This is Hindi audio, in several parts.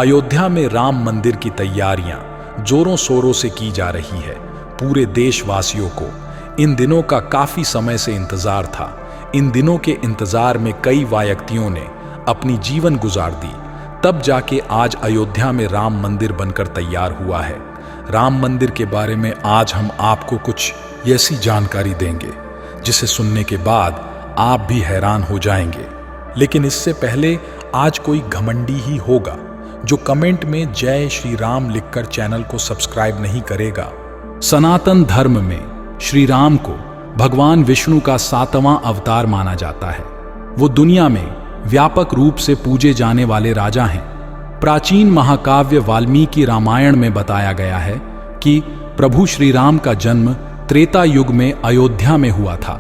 अयोध्या में राम मंदिर की तैयारियां जोरों शोरों से की जा रही है। पूरे देशवासियों को इन दिनों का काफी समय से इंतजार था। इन दिनों के इंतजार में कई व्यक्तियों ने अपनी जीवन गुजार दी, तब जाके आज अयोध्या में राम मंदिर बनकर तैयार हुआ है। राम मंदिर के बारे में आज हम आपको कुछ ऐसी जानकारी देंगे जिसे सुनने के बाद आप भी हैरान हो जाएंगे। लेकिन इससे पहले आज कोई घमंडी ही होगा जो कमेंट में जय श्री राम लिखकर चैनल को सब्सक्राइब नहीं करेगा। सनातन धर्म में श्री राम को भगवान विष्णु का 7वां अवतार माना जाता है। वो दुनिया में व्यापक रूप से पूजे जाने वाले राजा हैं। प्राचीन महाकाव्य वाल्मीकि रामायण में बताया गया है कि प्रभु श्री राम का जन्म त्रेता युग में अयोध्या में हुआ था।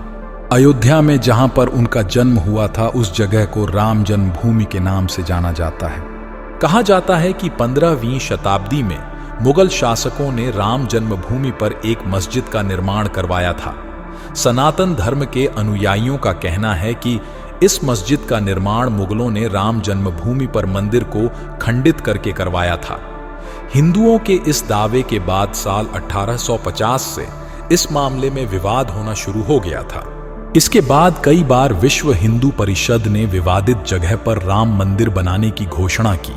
अयोध्या में जहां पर उनका जन्म हुआ था उस जगह को राम जन्मभूमि के नाम से जाना जाता है। कहा जाता है कि 15वीं शताब्दी में मुगल शासकों ने राम जन्मभूमि पर एक मस्जिद का निर्माण करवाया था। सनातन धर्म के अनुयायियों का कहना है कि इस मस्जिद का निर्माण मुगलों ने राम जन्मभूमि पर मंदिर को खंडित करके करवाया था। हिंदुओं के इस दावे के बाद साल 1850 से इस मामले में विवाद होना शुरू हो गया था। इसके बाद कई बार विश्व हिंदू परिषद ने विवादित जगह पर राम मंदिर बनाने की घोषणा की।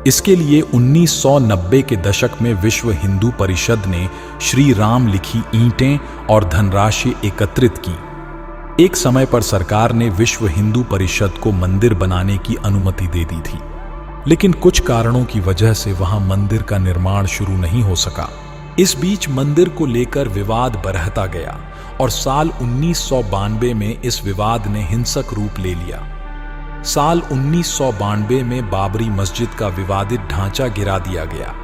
इसके लिए 1990 के दशक में विश्व हिंदू परिषद ने श्री राम लिखी ईंटें और धनराशि एकत्रित की। एक समय पर सरकार ने विश्व हिंदू परिषद को मंदिर बनाने की अनुमति दे दी थी, लेकिन कुछ कारणों की वजह से वहां मंदिर का निर्माण शुरू नहीं हो सका। इस बीच मंदिर को लेकर विवाद बढ़ता गया और साल 1992 में इस विवाद ने हिंसक रूप ले लिया। साल 1992 में बाबरी मस्जिद का विवादित ढांचा गिरा दिया गया।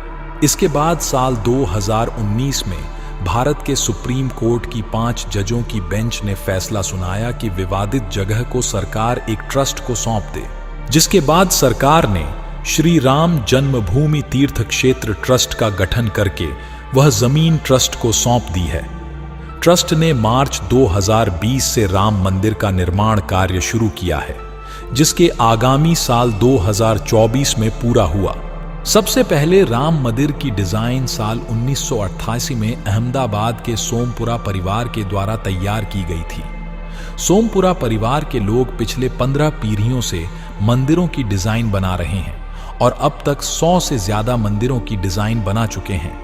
इसके बाद साल 2019 में भारत के सुप्रीम कोर्ट की 5 जजों की बेंच ने फैसला सुनाया कि विवादित जगह को सरकार एक ट्रस्ट को सौंप दे, जिसके बाद सरकार ने श्री राम जन्मभूमि तीर्थ क्षेत्र ट्रस्ट का गठन करके वह जमीन ट्रस्ट को सौंप दी है। ट्रस्ट ने मार्च 2020 से राम मंदिर का निर्माण कार्य शुरू किया है, जिसके आगामी साल 2024 में पूरा हुआ। सबसे पहले राम मंदिर की डिजाइन साल 1988 में अहमदाबाद के सोमपुरा परिवार के द्वारा तैयार की गई थी। सोमपुरा परिवार के लोग पिछले 15 पीढ़ियों से मंदिरों की डिजाइन बना रहे हैं और अब तक 100 से ज्यादा मंदिरों की डिजाइन बना चुके हैं।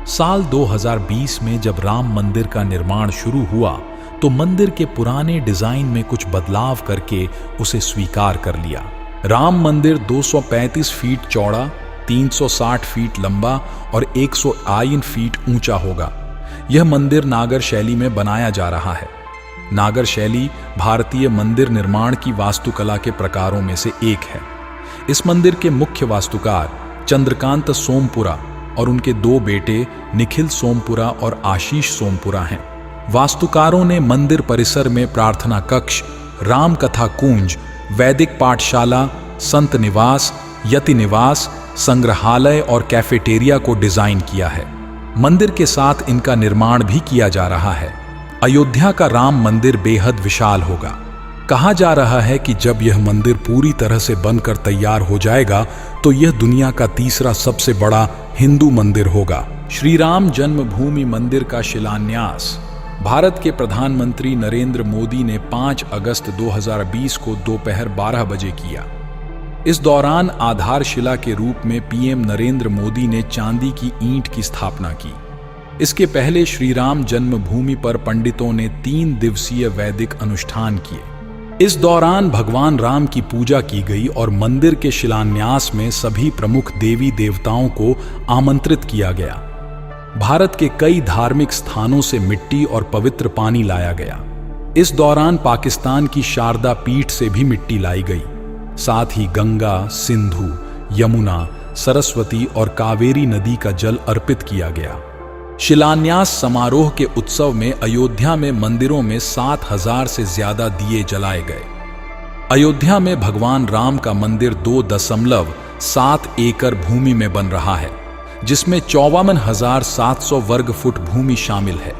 साल 2020 में जब राम मंदिर का निर्माण शुरू हुआ तो मंदिर के पुराने डिजाइन में कुछ बदलाव करके उसे स्वीकार कर लिया। राम मंदिर 235 फीट चौड़ा, 360 फीट लंबा और 101 फीट ऊंचा होगा। यह मंदिर नागर शैली में बनाया जा रहा है। नागर शैली भारतीय मंदिर निर्माण की वास्तुकला के प्रकारों में से एक है। इस मंदिर के मुख्य वास्तुकार चंद्रकांत सोमपुरा और उनके 2 बेटे निखिल सोमपुरा और आशीष सोमपुरा हैं। वास्तुकारों ने मंदिर परिसर में प्रार्थना कक्ष, राम कथा कुंज, वैदिक पाठशाला, संत निवास, यति निवास, संग्रहालय और कैफेटेरिया को डिजाइन किया है। मंदिर के साथ इनका निर्माण भी किया जा रहा है। अयोध्या का राम मंदिर बेहद विशाल होगा। कहा जा रहा है कि जब यह मंदिर पूरी तरह से बनकर तैयार हो जाएगा तो यह दुनिया का तीसरा सबसे बड़ा हिंदू मंदिर होगा। श्री राम जन्मभूमि मंदिर का शिलान्यास भारत के प्रधानमंत्री नरेंद्र मोदी ने 5 अगस्त 2020 को दोपहर 12 बजे किया। इस दौरान आधारशिला के रूप में पीएम नरेंद्र मोदी ने चांदी की ईंट की स्थापना की। इसके पहले श्री राम जन्मभूमि पर पंडितों ने 3 दिवसीय वैदिक अनुष्ठान किए। इस दौरान भगवान राम की पूजा की गई और मंदिर के शिलान्यास में सभी प्रमुख देवी देवताओं को आमंत्रित किया गया। भारत के कई धार्मिक स्थानों से मिट्टी और पवित्र पानी लाया गया। इस दौरान पाकिस्तान की शारदा पीठ से भी मिट्टी लाई गई। साथ ही गंगा, सिंधु, यमुना, सरस्वती और कावेरी नदी का जल अर्पित किया गया। शिलान्यास समारोह के उत्सव में अयोध्या में मंदिरों में 7000 से ज्यादा दिए जलाए गए। अयोध्या में भगवान राम का मंदिर 2.7 एकड़ भूमि में बन रहा है, जिसमें 54,700 वर्ग फुट भूमि शामिल है।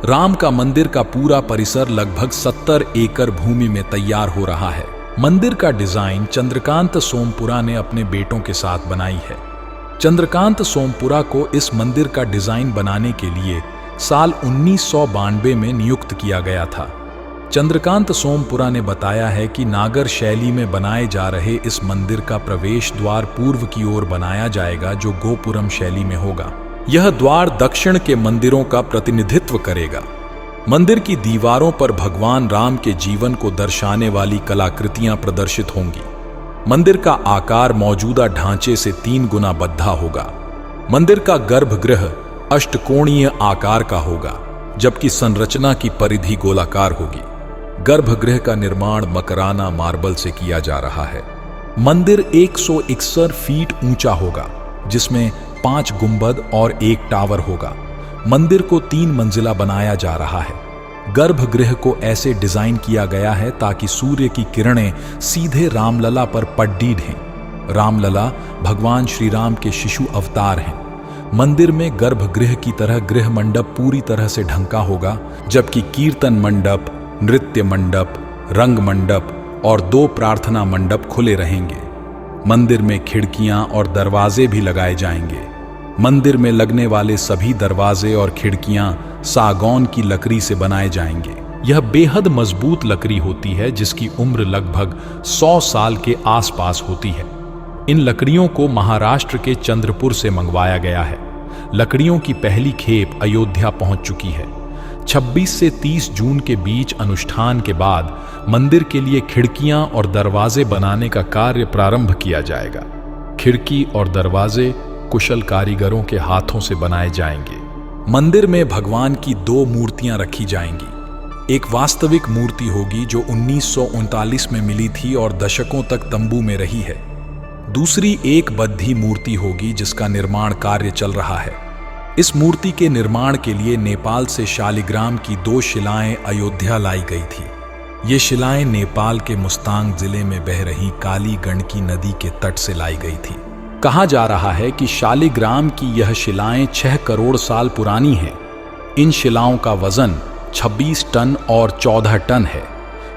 राम का मंदिर का पूरा परिसर लगभग 70 एकड़ भूमि में तैयार हो रहा है। मंदिर का डिजाइन चंद्रकांत सोमपुरा ने अपने बेटों के साथ बनाई है। चंद्रकांत सोमपुरा को इस मंदिर का डिजाइन बनाने के लिए साल 1992 में नियुक्त किया गया था। चंद्रकांत सोमपुरा ने बताया है कि नागर शैली में बनाए जा रहे इस मंदिर का प्रवेश द्वार पूर्व की ओर बनाया जाएगा, जो गोपुरम शैली में होगा। यह द्वार दक्षिण के मंदिरों का प्रतिनिधित्व करेगा। मंदिर की दीवारों पर भगवान राम के जीवन को दर्शाने वाली कलाकृतियां प्रदर्शित होंगी। मंदिर का आकार मौजूदा ढांचे से 3 गुना बद्धा होगा। मंदिर का गर्भगृह अष्टकोणीय आकार का होगा, जबकि संरचना की परिधि गोलाकार होगी। गर्भगृह का निर्माण मकराना मार्बल से किया जा रहा है। मंदिर 161 फीट ऊंचा होगा, जिसमें 5 गुंबद और 1 टावर होगा। मंदिर को 3 मंजिला बनाया जा रहा है। गर्भगृह को ऐसे डिजाइन किया गया है ताकि सूर्य की किरणें सीधे रामलला पर पड्डीढें। रामलला भगवान श्री राम के शिशु अवतार हैं। मंदिर में गर्भगृह की तरह गृह मंडप पूरी तरह से ढंका होगा, जबकि कीर्तन मंडप, नृत्य मंडप, रंग मंडप और 2 प्रार्थना मंडप खुले रहेंगे। मंदिर में खिड़कियां और दरवाजे भी लगाए जाएंगे। मंदिर में लगने वाले सभी दरवाजे और खिड़कियां सागौन की लकड़ी से बनाए जाएंगे। यह बेहद मजबूत लकड़ी होती है, जिसकी उम्र लगभग 100 साल के आसपास होती है। इन लकड़ियों को महाराष्ट्र के चंद्रपुर से मंगवाया गया है। लकड़ियों की पहली खेप अयोध्या पहुंच चुकी है। 26 से 30 जून के बीच अनुष्ठान के बाद मंदिर के लिए खिड़कियां और दरवाजे बनाने का कार्य प्रारंभ किया जाएगा। खिड़की और दरवाजे कुशल कारीगरों के हाथों से बनाए जाएंगे। मंदिर में भगवान की 2 मूर्तियां रखी जाएंगी। एक वास्तविक मूर्ति होगी जो 1939 में मिली थी और दशकों तक तंबू में रही है। दूसरी एक बद्धी मूर्ति होगी जिसका निर्माण कार्य चल रहा है। इस मूर्ति के निर्माण के लिए नेपाल से शालिग्राम की 2 शिलाएं अयोध्या लाई गई थी। ये शिलाएं नेपाल के मुस्तांग जिले में बह रही काली गंडकी नदी के तट से लाई गई थी। कहा जा रहा है कि शालिग्राम की यह शिलाएं 6 करोड़ साल पुरानी हैं। इन शिलाओं का वजन 26 टन और 14 टन है।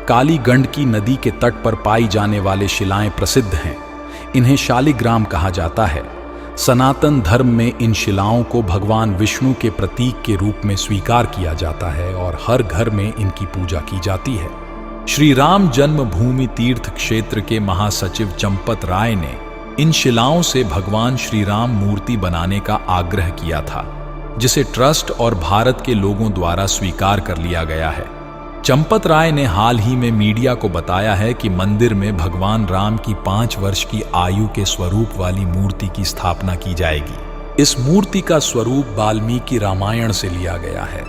काली गंडकी नदी के तट पर पाई जाने वाले शिलाएं प्रसिद्ध हैं। इन्हें शालिग्राम कहा जाता है। सनातन धर्म में इन शिलाओं को भगवान विष्णु के प्रतीक के रूप में स्वीकार किया जाता है और हर घर में इनकी पूजा की जाती है। श्री राम जन्मभूमि तीर्थ क्षेत्र के महासचिव चंपत राय ने इन शिलाओं से भगवान श्री राम मूर्ति बनाने का आग्रह किया था, जिसे ट्रस्ट और भारत के लोगों द्वारा स्वीकार कर लिया गया है। चंपत राय ने हाल ही में मीडिया को बताया है कि मंदिर में भगवान राम की 5 वर्ष की आयु के स्वरूप वाली मूर्ति की स्थापना की जाएगी। इस मूर्ति का स्वरूप वाल्मीकि रामायण से लिया गया है।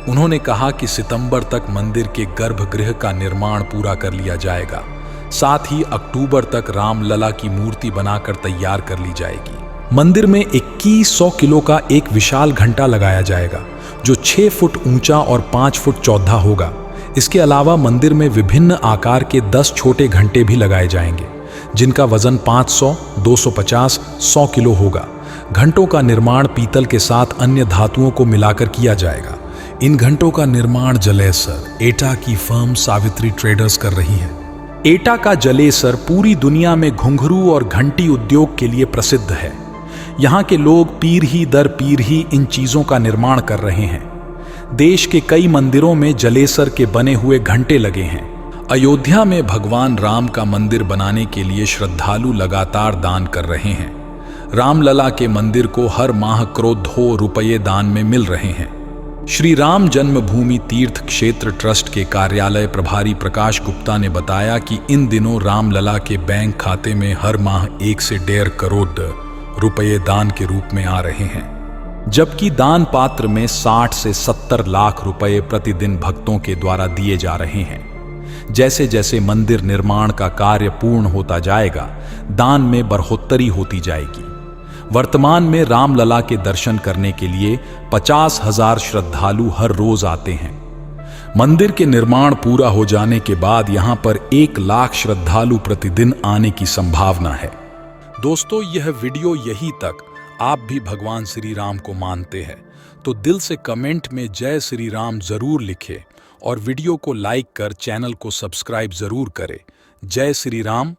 उन्होंने कहा कि सितंबर तक मंदिर के गर्भगृह का निर्माण पूरा कर लिया जाएगा। साथ ही अक्टूबर तक रामलला की मूर्ति बनाकर तैयार कर ली जाएगी। मंदिर में 2100 किलो का एक विशाल घंटा लगाया जाएगा, जो 6 फुट ऊंचा और 5 फुट चौड़ा होगा। इसके अलावा मंदिर में विभिन्न आकार के 10 छोटे घंटे भी लगाए जाएंगे, जिनका वजन 500, 250, 100 किलो होगा। घंटों का निर्माण पीतल के साथ अन्य धातुओं को मिलाकर किया जाएगा। इन घंटों का निर्माण जलेसर, एटा की फर्म सावित्री ट्रेडर्स कर रही है। एटा का जलेसर पूरी दुनिया में घुंघरू और घंटी उद्योग के लिए प्रसिद्ध है। यहाँ के लोग पीढ़ी दर पीढ़ी इन चीजों का निर्माण कर रहे हैं। देश के कई मंदिरों में जलेसर के बने हुए घंटे लगे हैं। अयोध्या में भगवान राम का मंदिर बनाने के लिए श्रद्धालु लगातार दान कर रहे हैं। रामलला के मंदिर को हर माह करोड़ों रुपये दान में मिल रहे हैं। श्री राम जन्मभूमि तीर्थ क्षेत्र ट्रस्ट के कार्यालय प्रभारी प्रकाश गुप्ता ने बताया कि इन दिनों रामलला के बैंक खाते में हर माह 1 से 1.5 करोड़ रुपये दान के रूप में आ रहे हैं, जबकि दान पात्र में 60 से 70 लाख रुपए प्रतिदिन भक्तों के द्वारा दिए जा रहे हैं। जैसे जैसे मंदिर निर्माण का कार्य पूर्ण होता जाएगा, दान में बढ़ोतरी होती जाएगी। वर्तमान में रामलला के दर्शन करने के लिए 50,000 श्रद्धालु हर रोज आते हैं। मंदिर के निर्माण पूरा हो जाने के बाद यहां पर 1 लाख श्रद्धालु प्रतिदिन आने की संभावना है। दोस्तों, यह वीडियो यहीं तक। आप भी भगवान श्री राम को मानते हैं तो दिल से कमेंट में जय श्री राम जरूर लिखें और वीडियो को लाइक कर चैनल को सब्सक्राइब जरूर करें। जय श्री राम।